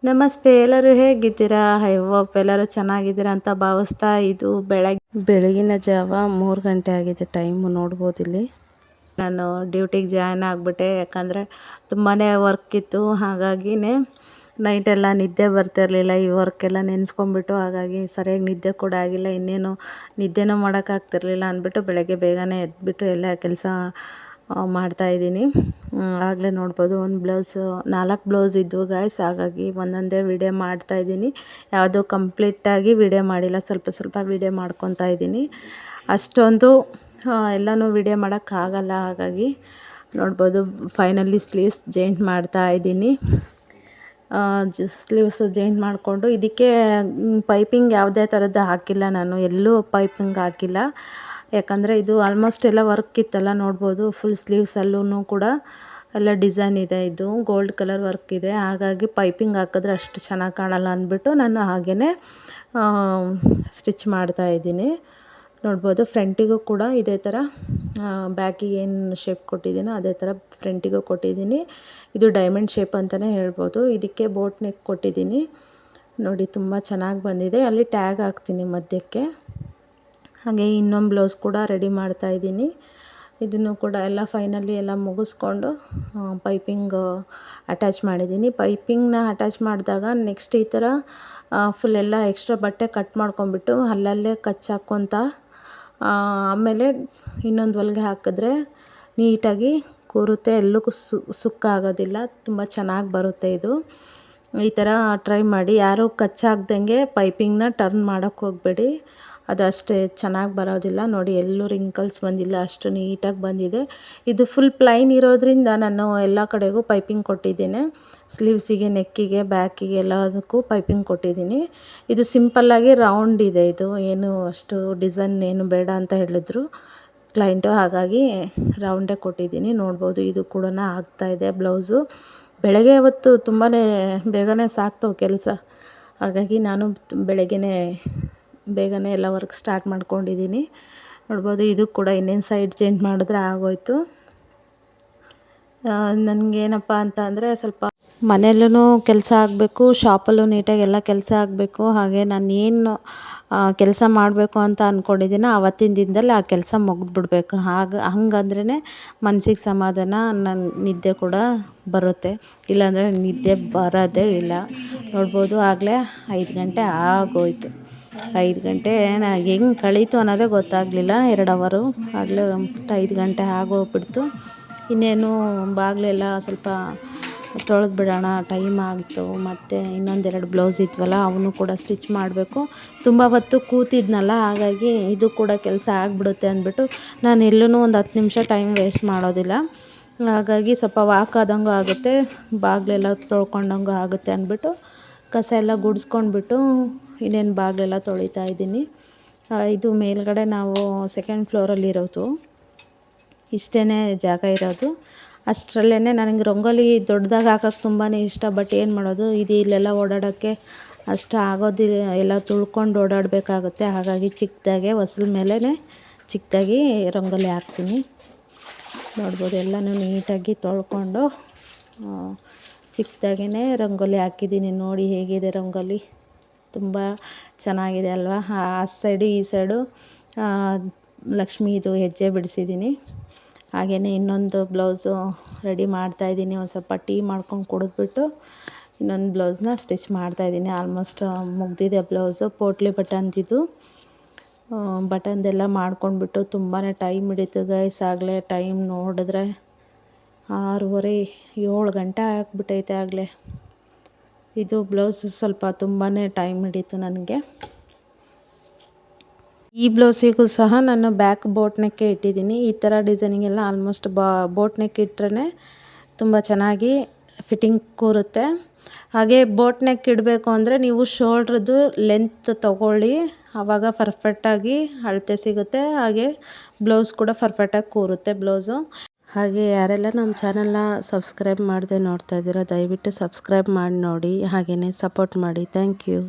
ನಮಸ್ತೆ, ಎಲ್ಲರೂ ಹೇಗಿದ್ದೀರಾ? ಐ ಹೋಪ್ ಎಲ್ಲರೂ ಚೆನ್ನಾಗಿದ್ದೀರಾ ಅಂತ ಭಾವಿಸ್ತಾ, ಇದು ಬೆಳಗಿನ ಜಾವ 3 ಗಂಟೆ ಆಗಿದೆ. ಟೈಮು ನೋಡ್ಬೋದು ಇಲ್ಲಿ. ನಾನು ಡ್ಯೂಟಿಗೆ ಜಾಯ್ನ್ ಆಗಿಬಿಟ್ಟೆ, ಯಾಕಂದರೆ ತುಂಬಾ ವರ್ಕ್ ಇತ್ತು. ಹಾಗಾಗಿನೇ ನೈಟೆಲ್ಲ ನಿದ್ದೆ ಬರ್ತಿರಲಿಲ್ಲ. ಈ ವರ್ಕೆಲ್ಲ ನೆನೆಸ್ಕೊಂಡ್ಬಿಟ್ಟು, ಹಾಗಾಗಿ ಸರಿಯಾಗಿ ನಿದ್ದೆ ಕೂಡ ಆಗಿಲ್ಲ. ಇನ್ನೇನು ನಿದ್ದೆನೂ ಮಾಡೋಕ್ಕಾಗ್ತಿರ್ಲಿಲ್ಲ ಅಂದ್ಬಿಟ್ಟು ಬೆಳಗ್ಗೆ ಬೇಗನೆ ಎದ್ಬಿಟ್ಟು ಎಲ್ಲ ಕೆಲಸ ಮಾಡ್ತಾಯಿದ್ದೀನಿ. ಆಗಲೇ ನೋಡ್ಬೋದು, ಒಂದು ಬ್ಲೌಸು 4 ಬ್ಲೌಸ್ ಇದ್ವು ಗಾಯ್ಸ್. ಹಾಗಾಗಿ ಒಂದೊಂದೇ ವಿಡಿಯೋ ಮಾಡ್ತಾಯಿದ್ದೀನಿ. ಯಾವುದೂ ಕಂಪ್ಲೀಟಾಗಿ ವಿಡಿಯೋ ಮಾಡಿಲ್ಲ, ಸ್ವಲ್ಪ ಸ್ವಲ್ಪ ವಿಡಿಯೋ ಮಾಡ್ಕೊತಾ ಇದ್ದೀನಿ. ಅಷ್ಟೊಂದು ಎಲ್ಲನೂ ವಿಡಿಯೋ ಮಾಡೋಕ್ಕಾಗಲ್ಲ. ಹಾಗಾಗಿ ನೋಡ್ಬೋದು, ಫೈನಲಿ ಸ್ಲೀವ್ಸ್ ಜಾಯಿಂಟ್ ಮಾಡ್ತಾಯಿದ್ದೀನಿ. ಸ್ಲೀವ್ಸ್ ಜಾಯಿಂಟ್ ಮಾಡಿಕೊಂಡು ಇದಕ್ಕೆ ಪೈಪಿಂಗ್ ಯಾವುದೇ ಥರದ್ದು ಹಾಕಿಲ್ಲ. ನಾನು ಎಲ್ಲೂ ಪೈಪಿಂಗ್ ಹಾಕಿಲ್ಲ, ಯಾಕಂದರೆ ಇದು ಆಲ್ಮೋಸ್ಟ್ ಎಲ್ಲ ವರ್ಕ್ ಇತ್ತಲ್ಲ. ನೋಡ್ಬೋದು, ಫುಲ್ ಸ್ಲೀವ್ಸಲ್ಲೂ ಕೂಡ ಎಲ್ಲ ಡಿಸೈನ್ ಇದೆ. ಇದು ಗೋಲ್ಡ್ ಕಲರ್ ವರ್ಕ್ ಇದೆ. ಹಾಗಾಗಿ ಪೈಪಿಂಗ್ ಹಾಕಿದ್ರೆ ಅಷ್ಟು ಚೆನ್ನಾಗಿ ಕಾಣಲ್ಲ ಅಂದ್ಬಿಟ್ಟು ನಾನು ಹಾಗೇ ಸ್ಟಿಚ್ ಮಾಡ್ತಾಯಿದ್ದೀನಿ. ನೋಡ್ಬೋದು, ಫ್ರಂಟಿಗೂ ಕೂಡ ಇದೇ ಥರ ಬ್ಯಾಕಿಗೆ ಏನು ಶೇಪ್ ಕೊಟ್ಟಿದ್ದೀನೋ ಅದೇ ಥರ ಫ್ರಂಟಿಗೂ ಕೊಟ್ಟಿದ್ದೀನಿ. ಇದು ಡೈಮಂಡ್ ಶೇಪ್ ಅಂತಲೇ ಹೇಳ್ಬೋದು. ಇದಕ್ಕೆ ಬೋಟ್ ನೆಕ್ ಕೊಟ್ಟಿದ್ದೀನಿ. ನೋಡಿ, ತುಂಬ ಚೆನ್ನಾಗಿ ಬಂದಿದೆ. ಅಲ್ಲಿ ಟ್ಯಾಗ್ ಹಾಕ್ತೀನಿ ಮಧ್ಯಕ್ಕೆ. ಹಾಗೆ ಇನ್ನೊಂದು ಬ್ಲೌಸ್ ಕೂಡ ರೆಡಿ ಮಾಡ್ತಾಯಿದ್ದೀನಿ. ಇದನ್ನು ಕೂಡ ಎಲ್ಲ ಫೈನಲಿ ಎಲ್ಲ ಮುಗಿಸ್ಕೊಂಡು ಪೈಪಿಂಗ್ ಅಟ್ಯಾಚ್ ಮಾಡಿದ್ದೀನಿ. ಪೈಪಿಂಗ್ನ ಅಟ್ಯಾಚ್ ಮಾಡಿದಾಗ ನೆಕ್ಸ್ಟ್ ಈ ಥರ ಫುಲ್ ಎಲ್ಲ ಎಕ್ಸ್ಟ್ರಾ ಬಟ್ಟೆ ಕಟ್ ಮಾಡ್ಕೊಂಬಿಟ್ಟು ಅಲ್ಲಲ್ಲೇ ಕಚ್ಚಾಕ್ಕೊತ ಆಮೇಲೆ ಇನ್ನೊಂದು ಹೊಲಿಗೆ ಹಾಕಿದ್ರೆ ನೀಟಾಗಿ ಕೂರುತ್ತೆ. ಎಲ್ಲೂ ಸುಕ್ಕಾಗೋದಿಲ್ಲ, ತುಂಬ ಚೆನ್ನಾಗಿ ಬರುತ್ತೆ. ಇದು ಈ ಥರ ಟ್ರೈ ಮಾಡಿ. ಯಾರೂ ಕಚ್ಚಾಕ್ದಂಗೆ ಪೈಪಿಂಗ್ನ ಟರ್ನ್ ಮಾಡೋಕ್ಕೆ ಹೋಗಬೇಡಿ, ಅದು ಅಷ್ಟೇ ಚೆನ್ನಾಗಿ ಬರೋದಿಲ್ಲ. ನೋಡಿ, ಎಲ್ಲೂ ರಿಂಕಲ್ಸ್ ಬಂದಿಲ್ಲ, ಅಷ್ಟು ನೀಟಾಗಿ ಬಂದಿದೆ. ಇದು ಫುಲ್ ಪ್ಲೈನ್ ಇರೋದ್ರಿಂದ ನಾನು ಎಲ್ಲ ಕಡೆಗೂ ಪೈಪಿಂಗ್ ಕೊಟ್ಟಿದ್ದೇನೆ. ಸ್ಲೀವ್ಸಿಗೆ, ನೆಕ್ಕಿಗೆ, ಬ್ಯಾಕಿಗೆ ಎಲ್ಲದಕ್ಕೂ ಪೈಪಿಂಗ್ ಕೊಟ್ಟಿದ್ದೀನಿ. ಇದು ಸಿಂಪಲ್ಲಾಗಿ ರೌಂಡ್ ಇದೆ. ಇದು ಏನು ಅಷ್ಟು ಡಿಸೈನ್ ಏನು ಬೇಡ ಅಂತ ಹೇಳಿದ್ರು ಕ್ಲೈಂಟು, ಹಾಗಾಗಿ ರೌಂಡೇ ಕೊಟ್ಟಿದ್ದೀನಿ. ನೋಡ್ಬೋದು, ಇದು ಕೂಡ ಆಗ್ತಾಯಿದೆ ಬ್ಲೌಸು. ಬೆಳಗ್ಗೆ ಹೊತ್ತು ತುಂಬಾ ಬೇಗನೆ ಸಾಕ್ತವೆ ಕೆಲಸ. ಹಾಗಾಗಿ ನಾನು ಬೇಗನೆ ಎಲ್ಲ ವರ್ಕ್ ಸ್ಟಾರ್ಟ್ ಮಾಡ್ಕೊಂಡಿದ್ದೀನಿ. ನೋಡ್ಬೋದು, ಇದು ಕೂಡ ಇನ್ನೇನು ಸೈಡ್ ಚೇಂಜ್ ಮಾಡಿದ್ರೆ ಆಗೋಯ್ತು. ನನಗೇನಪ್ಪ ಅಂತ ಅಂದರೆ, ಸ್ವಲ್ಪ ಮನೆಯಲ್ಲೂ ಕೆಲಸ ಆಗಬೇಕು, ಶಾಪಲ್ಲೂ ನೀಟಾಗಿ ಎಲ್ಲ ಕೆಲಸ ಆಗಬೇಕು. ಹಾಗೆ ನಾನು ಏನು ಕೆಲಸ ಮಾಡಬೇಕು ಅಂತ ಅಂದ್ಕೊಂಡಿದ್ದೀನೋ ಆವತ್ತಿನ ದಿನದಲ್ಲಿ ಆ ಕೆಲಸ ಮುಗಿದ್ಬಿಡ್ಬೇಕು. ಹಂಗಂದ್ರೇ ಮನಸ್ಸಿಗೆ ಸಮಾಧಾನ, ನನ್ನ ನಿದ್ದೆ ಕೂಡ ಬರುತ್ತೆ. ಇಲ್ಲಾಂದರೆ ನಿದ್ದೆ ಬರೋದೇ ಇಲ್ಲ. ನೋಡ್ಬೋದು, ಆಗಲೇ 5 ಗಂಟೆ ಆಗೋಯ್ತು. 5 ಗಂಟೆ ಹೆಂಗೆ ಕಳೀತು ಅನ್ನೋದೇ ಗೊತ್ತಾಗಲಿಲ್ಲ. 2 ಅವರು ಆಗಲೇ 5 ಗಂಟೆ ಆಗೋಗ್ಬಿಡ್ತು. ಇನ್ನೇನು ಬಾಗಿಲೆಲ್ಲ ಸ್ವಲ್ಪ ತೊಳೆದು ಬಿಡೋಣ, ಟೈಮ್ ಆಗಿತ್ತು. ಮತ್ತು ಇನ್ನೊಂದೆರಡು ಬ್ಲೌಸ್ ಇದ್ವಲ್ಲ, ಅವನು ಕೂಡ ಸ್ಟಿಚ್ ಮಾಡಬೇಕು. ತುಂಬ ಹೊತ್ತು ಕೂತಿದ್ನಲ್ಲ, ಹಾಗಾಗಿ ಇದು ಕೂಡ ಕೆಲಸ ಆಗಿಬಿಡುತ್ತೆ ಅಂದ್ಬಿಟ್ಟು ನಾನು ಎಲ್ಲೂ ಒಂದು 10 ನಿಮಿಷ ಟೈಮ್ ವೇಸ್ಟ್ ಮಾಡೋದಿಲ್ಲ. ಹಾಗಾಗಿ ಸ್ವಲ್ಪ ವಾಕ್ ಆದಂಗೂ ಆಗುತ್ತೆ, ಬಾಗಿಲೆಲ್ಲ ತೊಳ್ಕೊಂಡಂಗೂ ಆಗುತ್ತೆ ಅಂದ್ಬಿಟ್ಟು ಕಸ ಎಲ್ಲ ಗುಡಿಸ್ಕೊಂಡ್ಬಿಟ್ಟು ಇನ್ನೇನು ಬಾಗಿಲೆಲ್ಲ ತೊಳಿತಾ ಇದ್ದೀನಿ. ಇದು ಮೇಲ್ಗಡೆ ನಾವು 2nd ಫ್ಲೋರಲ್ಲಿ ಇರೋದು. ಇಷ್ಟೇ ಜಾಗ ಇರೋದು. ಅಷ್ಟರಲ್ಲೇ ನನಗೆ ರಂಗೋಲಿ ದೊಡ್ಡದಾಗಿ ಹಾಕೋಕ್ಕೆ ತುಂಬಾ ಇಷ್ಟ. ಬಟ್ ಏನು ಮಾಡೋದು, ಇದು ಇಲ್ಲೆಲ್ಲ ಓಡಾಡೋಕ್ಕೆ ಅಷ್ಟು ಆಗೋದಿಲ್ಲ, ಎಲ್ಲ ತುಳ್ಕೊಂಡು ಓಡಾಡಬೇಕಾಗುತ್ತೆ. ಹಾಗಾಗಿ ಚಿಕ್ಕದಾಗೆ ಹೊಸ್ಲ ಮೇಲೇ ಚಿಕ್ಕದಾಗಿ ರಂಗೋಲಿ ಹಾಕ್ತೀನಿ. ನೋಡ್ಬೋದು, ಎಲ್ಲನೂ ನೀಟಾಗಿ ತೊಳ್ಕೊಂಡು ಚಿಕ್ಕದಾಗೇ ರಂಗೋಲಿ ಹಾಕಿದ್ದೀನಿ. ನೋಡಿ ಹೇಗಿದೆ ರಂಗೋಲಿ, ತುಂಬ ಚೆನ್ನಾಗಿದೆ ಅಲ್ವಾ? ಆ ಸೈಡು ಈ ಸೈಡು ಲಕ್ಷ್ಮೀದು ಹೆಜ್ಜೆ ಬಿಡಿಸಿದ್ದೀನಿ. ಹಾಗೆಯೇ ಇನ್ನೊಂದು ಬ್ಲೌಸು ರೆಡಿ ಮಾಡ್ತಾಯಿದ್ದೀನಿ. ಒಂದು ಸ್ವಲ್ಪ ಟೀ ಮಾಡ್ಕೊಂಡು ಕುಡಿದ್ಬಿಟ್ಟು ಇನ್ನೊಂದು ಬ್ಲೌಸ್ನ ಸ್ಟಿಚ್ ಮಾಡ್ತಾಯಿದ್ದೀನಿ. ಆಲ್ಮೋಸ್ಟ್ ಮುಗ್ದಿದೆ ಬ್ಲೌಸು. ಪೋಟ್ಲಿ ಬಟನ್ದಿದ್ದು ಬಟನ್ದೆಲ್ಲ ಮಾಡ್ಕೊಂಡ್ಬಿಟ್ಟು ತುಂಬಾ ಟೈಮ್ ಹಿಡಿತು ಗೈಸ್. ಆಗಲೇ ಟೈಮ್ ನೋಡಿದ್ರೆ 6:30 7 ಗಂಟೆ ಆಗಿಬಿಟ್ಟೈತೆ ಆಗಲೇ. ಇದು ಬ್ಲೌಸ್ ಸ್ವಲ್ಪ ತುಂಬಾ ಟೈಮ್ ಹಿಡಿತು ನನಗೆ. ಈ ಬ್ಲೌಸಿಗೂ ಸಹ ನಾನು ಬ್ಯಾಕ್ ಬೋಟ್ ನೆಕ್ಕೆ ಇಟ್ಟಿದ್ದೀನಿ. ಈ ಥರ ಡಿಸೈನಿಂಗೆಲ್ಲ ಆಲ್ಮೋಸ್ಟ್ ಬೋಟ್ ನೆಕ್ ಇಟ್ಟರೆ ತುಂಬ ಚೆನ್ನಾಗಿ ಫಿಟ್ಟಿಂಗ್ ಕೂರುತ್ತೆ. ಹಾಗೆ ಬೋಟ್ ನೆಕ್ ಇಡಬೇಕು ಅಂದರೆ ನೀವು ಶೋಲ್ಡ್ರದ್ದು ಲೆಂತ್ ತೊಗೊಳ್ಳಿ, ಆವಾಗ ಪರ್ಫೆಕ್ಟಾಗಿ ಅಳತೆ ಸಿಗುತ್ತೆ. ಹಾಗೆ ಬ್ಲೌಸ್ ಕೂಡ ಪರ್ಫೆಕ್ಟಾಗಿ ಕೂರುತ್ತೆ ಬ್ಲೌಸು. ಹಾಗೆ ಯಾರೆಲ್ಲ ನಮ್ಮ ಚಾನಲ್ನ ಸಬ್ಸ್ಕ್ರೈಬ್ ಮಾಡದೆ ನೋಡ್ತಾ ಇದ್ದೀರಾ, ದಯವಿಟ್ಟು ಸಬ್ಸ್ಕ್ರೈಬ್ ಮಾಡಿ ನೋಡಿ, ಹಾಗೆಯೇ ಸಪೋರ್ಟ್ ಮಾಡಿ. Thank you.